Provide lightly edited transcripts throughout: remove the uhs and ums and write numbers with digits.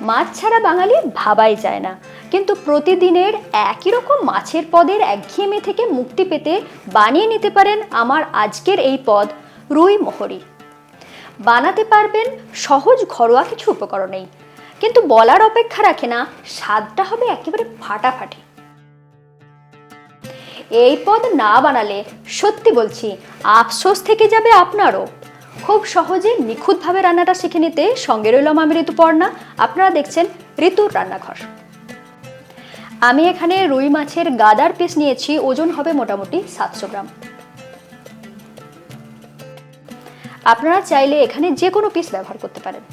মাছ ছাড়া বাঙালি ভাবাই যায় না, কিন্তু প্রতিদিনের একই রকম মাছের পদের একঘেয়েমি থেকে মুক্তি পেতে বানিয়ে নিতে পারেন আমার আজকের এই পদ, রুই মোহরি। বানাতে পারবেন সহজ ঘরোয়া কিছু উপকরণেই, কিন্তু বলার অপেক্ষা রাখে না, স্বাদটা হবে একেবারে ফাটাফাটি। এই পদ না বানালে সত্যি বলছি আফসোস থেকে যাবে আপনারও। খুব সহজে নিখুঁতভাবে রান্নাটা শিখে নিতে সঙ্গে রইলাম আমি ঋতুপর্ণা। আপনারা দেখছেন ঋতুর রান্নাঘর। আমি এখানে রুই মাছের গাদার পিস নিয়েছি, ওজন হবে মোটামুটি 700 গ্রাম। আপনারা চাইলে এখানে যে কোনো পিস ব্যবহার করতে পারেন।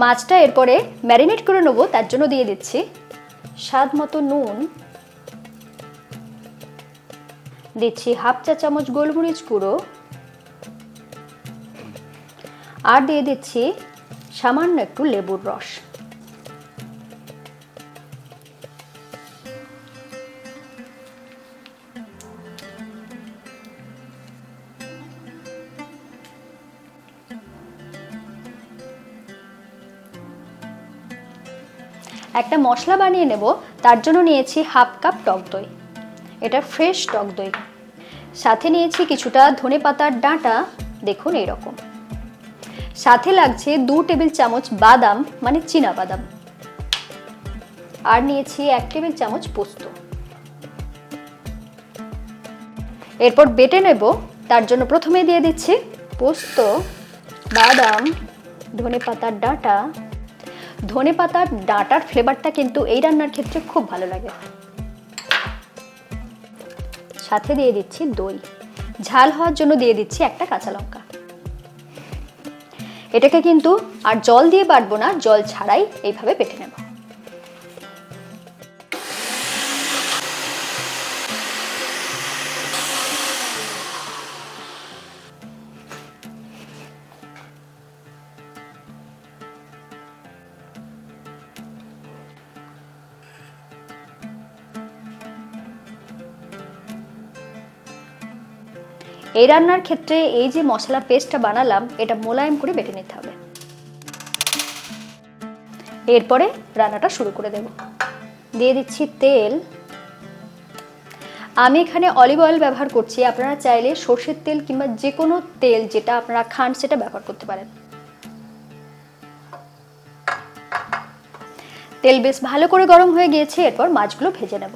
মাছটা এরপরে ম্যারিনেট করে নেব, তার জন্য দিয়ে দিচ্ছি স্বাদ মতো নুন, দিচ্ছি হাফ চা চামচ গোলমরিচ গুঁড়ো, আর দিয়ে দিচ্ছি সামান্য একটু লেবুর রস। একটা মশলা বানিয়ে নেব, তার জন্য নিয়েছি হাফ কাপ টক দই, এটা ফ্রেশ টক দই। সাথে নিয়েছি কিছুটা ধনেপাতার ডাঁটা, দেখুন এইরকম। সাথে লাগছে 2 টেবিল চামচ বাদাম মানে চীনা বাদাম, আর নিয়েছি 1 টেবিল চামচ পোস্ত। এরপর বেটে নেব, তার জন্য প্রথমে দিয়ে দিচ্ছি পোস্ত, বাদাম, ধনেপাতার ডাঁটা। ধনেপাতার ডাঁটার ফ্লেভারটা কিন্তু এই রান্নার ক্ষেত্রে খুব ভালো লাগে। সাথে দিয়ে দিচ্ছি দই, ঝাল হওয়ার জন্য দিয়ে দিচ্ছি একটা কাঁচা লঙ্কা। এটাকে কিন্তু আর জল দিয়ে বাটবো না, জল ছাড়াই এইভাবে বেটে নেব। এই রান্নার ক্ষেত্রে এই যে মশলা পেস্টটা বানালাম, এটা মোলায়েম করে বেটে নিতে হবে। এরপরে রান্নাটা শুরু করে দেব। দিয়ে দিচ্ছি তেল, আমি এখানে অলিভ অয়েল ব্যবহার করছি, আপনারা চাইলে সর্ষের তেল কিংবা যে কোনো তেল যেটা আপনারা খান সেটা ব্যবহার করতে পারেন। তেল বেশ ভালো করে গরম হয়ে গিয়েছে, এরপর মাছগুলো ভেজে নেব।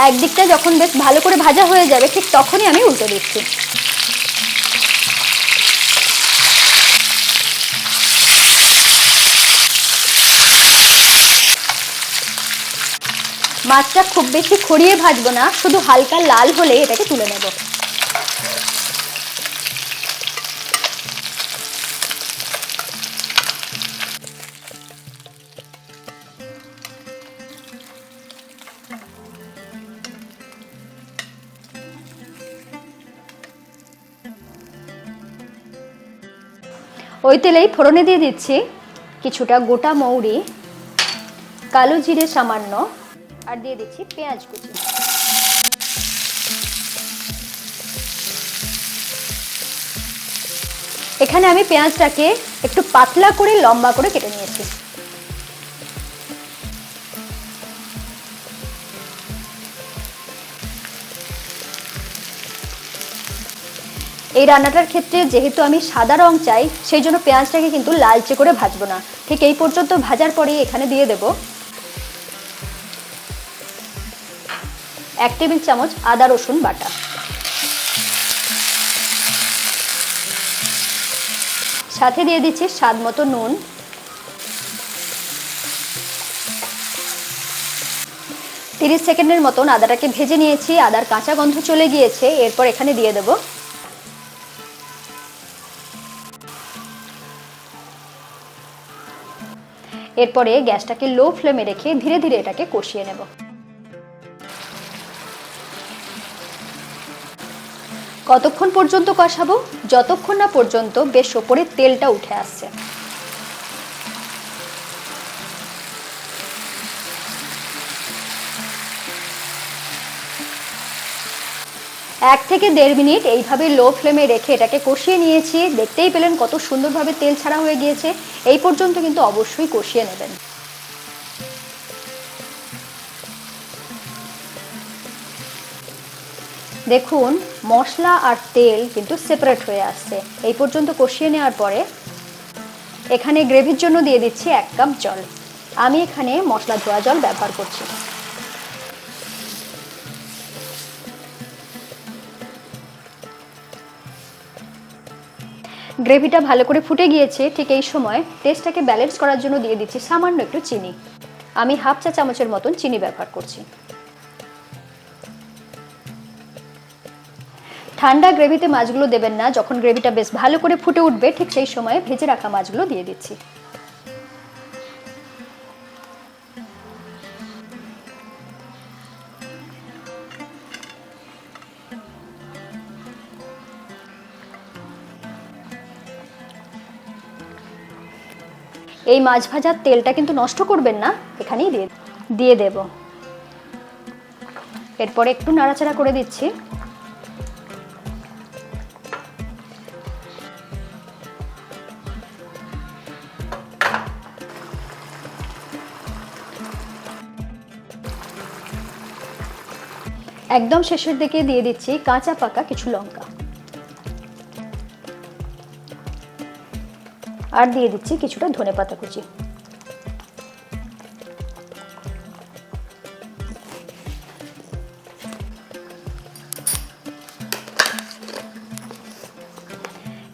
একদিকটা যখন বেশ ভালো করে ভাজা হয়ে যাবে, ঠিক তখনই আমি উল্টে দিচ্ছি। মাছটা খুব বেশি খড়িয়ে ভাজবো না, শুধু হালকা লাল হলে এটাকে তুলে নেব। ওই তেলেই ফোড়নে দিয়ে দিচ্ছি কিছুটা গোটা মৌরি, কালো জিরে সামান্য, আর দিয়ে দিচ্ছি পেঁয়াজ কুচি। এখানে আমি পেঁয়াজটাকে একটু পাতলা করে লম্বা করে কেটে নিয়েছি। এই রান্নাটার ক্ষেত্রে যেহেতু আমি সাদা রং চাই, সেই জন্য পেঁয়াজটাকে কিন্তু লালচে করে ভাজবো না। ঠিক এই পর্যন্ত ভাজার পরেই এখানে দিয়ে দেব 1 টেবিল চামচ আদা রসুন বাটা। সাথে দিয়ে দিচ্ছি স্বাদ মতো নুন। 30 সেকেন্ডের মতন আদাটাকে ভেজে নিয়েছি, আদার কাঁচা গন্ধ চলে গিয়েছে। এরপর এখানে দিয়ে দেব এরপরে গ্যাসটাকে লো ফ্লেমে রেখে ধীরে ধীরে এটাকে কষিয়ে নেব। কতক্ষণ পর্যন্ত কষাবো? যতক্ষণ না পর্যন্ত বেশ ওপরে তেলটা উঠে আসছে। 1 থেকে 1.5 মিনিট এইভাবে লো ফ্লেমে রেখে এটাকে কষিয়ে নিয়েছি। দেখতেই পেলেন কত সুন্দরভাবে তেল ছাড়া হয়ে গিয়েছে। এই পর্যন্ত কিন্তু অবশ্যই কষিয়ে নেবেন। দেখুন মশলা আর তেল কিন্তু সেপারেট হয়ে আসছে। এই পর্যন্ত কষিয়ে নেওয়ার পরে এখানে গ্রেভির জন্য দিয়ে দিচ্ছি 1 কাপ জল। আমি এখানে মশলা ধোয়া জল ব্যবহার করছি। গ্রেভিটা ভালো করে ফুটে গিয়েছে। ঠিক এই সময় টেস্টটাকে ব্যালেন্স করার জন্য দিয়ে দিচ্ছি সামান্য একটু চিনি। আমি 1/2 চা চামচের মতন চিনি ব্যবহার করছি। ঠান্ডা গ্রেভিতে মাছগুলো দেবেন না, যখন গ্রেভিটা বেশ ভালো করে ফুটে উঠবে ঠিক সেই সময়ে ভেজে রাখা মাছগুলো দিয়ে দিচ্ছি। এই মাছ ভাজার তেলটা কিন্তু নষ্ট করবেন না, এখানেই দিয়ে দেব। এরপরে একটু নাড়াচাড়া করে দিচ্ছি। একদম শেষের দিকে দিয়ে দিচ্ছি কাঁচা পাকা কিছু লঙ্কা, আর দিয়ে দিচ্ছি কিছুটা ধনেপাতা কুচি।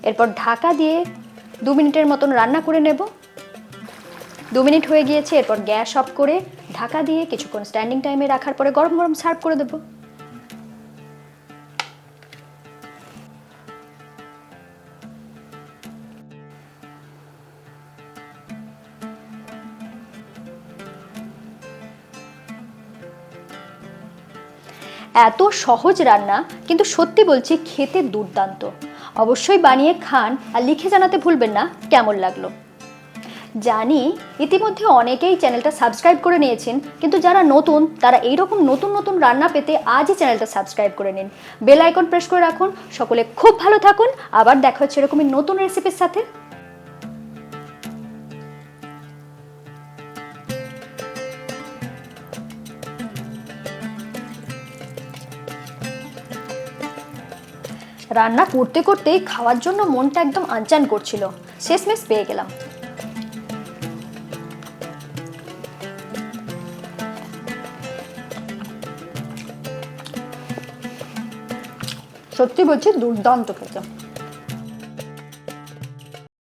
এরপর ঢাকা দিয়ে 2 মিনিটের মতন রান্না করে নেব। 2 মিনিট হয়ে গিয়েছে। এরপর গ্যাস অফ করে ঢাকা দিয়ে কিছুক্ষণ স্ট্যান্ডিং টাইমে রাখার পরে গরম গরম সার্ভ করে দেব। এত সহজ রান্না, কিন্তু সত্যি বলছি খেতে দুর্দান্ত। অবশ্যই বানিয়ে খান আর লিখে জানাতে ভুলবেন না কেমন লাগলো। জানি ইতিমধ্যে অনেকেই চ্যানেলটা সাবস্ক্রাইব করে নিয়েছেন, কিন্তু যারা নতুন তারা এইরকম নতুন নতুন রান্না পেতে আজই চ্যানেলটা সাবস্ক্রাইব করে নিন। বেল আইকন প্রেস করে রাখুন। সকলে খুব ভালো থাকুন। আবার দেখা হচ্ছে এরকমই নতুন রেসিপির সাথে। রান্না করতে করতেই খাওয়ার জন্য মনটা একদম আনচান করছিল, শেষমেশ পেয়ে গেলাম। সত্যি বলছি দুর্দান্ত খেতে।